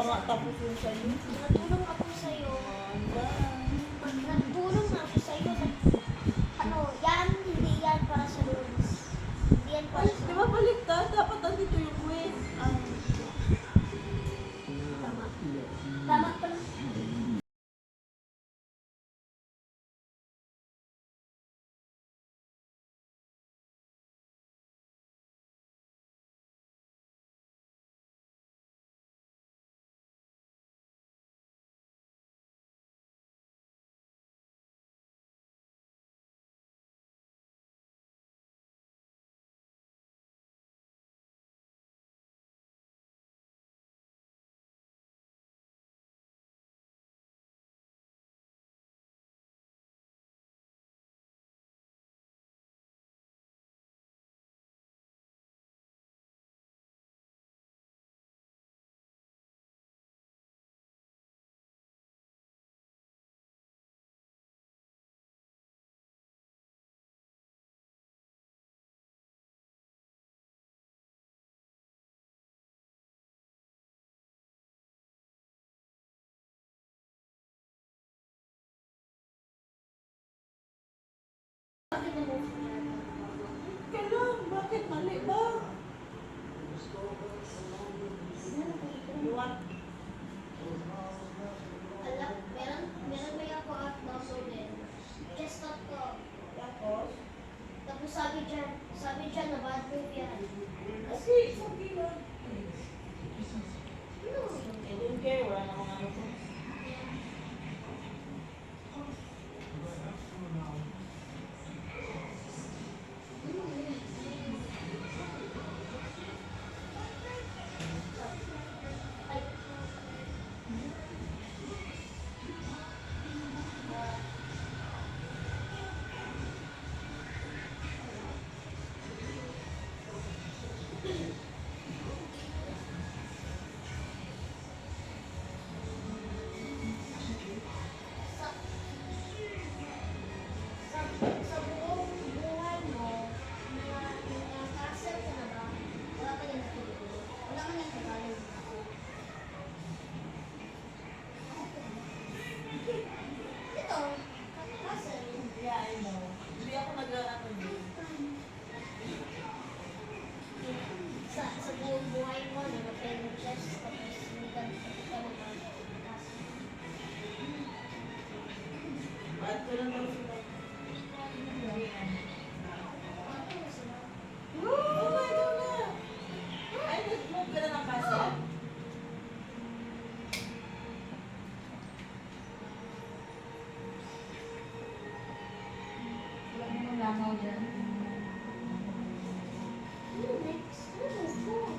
pa nga tapos yun sa'yo. Natulong ako sa'yo. Nagtulong na ako sa'yo. Ano, yan, hindi yan para sa rules. Hindi yan para Ay, sa... di ba baliktad? Dapat andito yung quiz. Tama. Tama pala. Kailan? Bakit mali ba? Luwat. Alam, meron ba ako at download din? Just stop ko. Tapos? Tapos sabi dyan na bad trip yan. Kasi isang kilo. Ano? I don't care. Wala namang ano ko. Ay, sa buong buhay mo, castle ka na ba? Wala ka yan natulog. Wala ka yan tagalog. Ito, castle. Yeah, I know. Hindi ako nag-ano din. Sa buong buhay mo, nag-apply ng chess, tapos hindi ka nag-castle. Ba't ko lang daw sila? Oh my God! Ay, nag-move ka na ng castle? Wala mo nang langaw dyan. Next, ano po?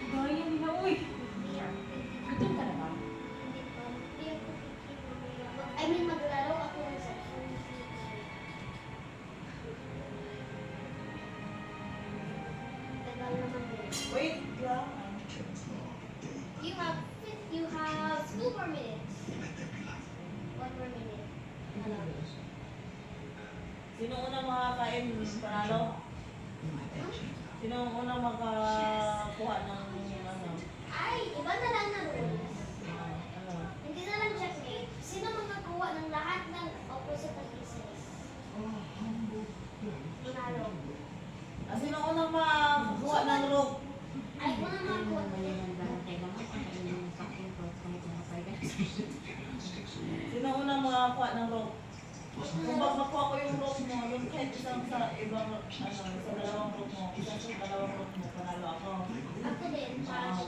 Gaya nila, uy! Gutom ka na ba? Hindi pa. Hindi ako titigil. I mean, maglaro ako ng cellphone. Tagal naman din. Wait lang. You have 2 more minutes. 1 more minute. Ano? Sino unang makakain panalo? Sino ang unang makakuha ng ano? Ay, iba na lang na rules. Ano? Hindi na lang checkmate. Sino makakuha ng lahat ng opposite ng pieces? Panalo. Sino unang makakuha ng rope? Ay, unang makakuha. Sino unang makakuha ng rope? Kung makuha ko yung rope mo, yung kahit isang sa ibang, ano, sa dalawang rope mo, isang sa dalawang rope mo, panalo ako. Ako din, para sa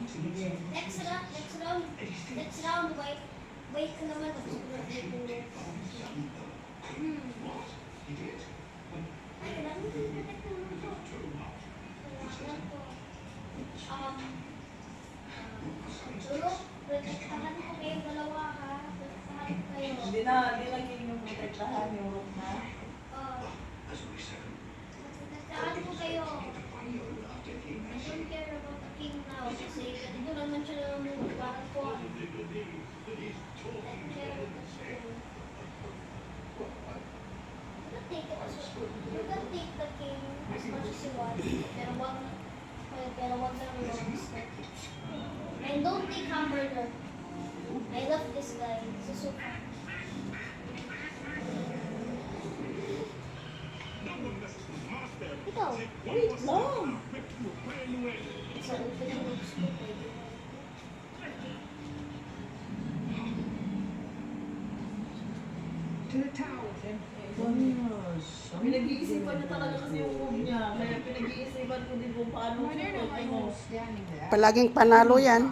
Sige. next round, wait ka naman ako sa Ay, kailangan ko i-protect naman to. Kailangan ko. Duro, protektahan ko kayong dalawa ha. Protektahan ko kayo. Hindi na king yung protektahan yung rope na. Protektahan ko kayo. I don't care about the king now kasi ganito naman siya naman parang ko. I don't care about the king. hamburger. I love this guy. Susuka. Ikaw. Wait lang. Sa opening ng school, pwede na. Pinag-iisipan niya talaga kasi yung move niya. Kaya pinag-iisipan ko din kung paano. Why they're not like ano. all standing there? Palaging panalo yan.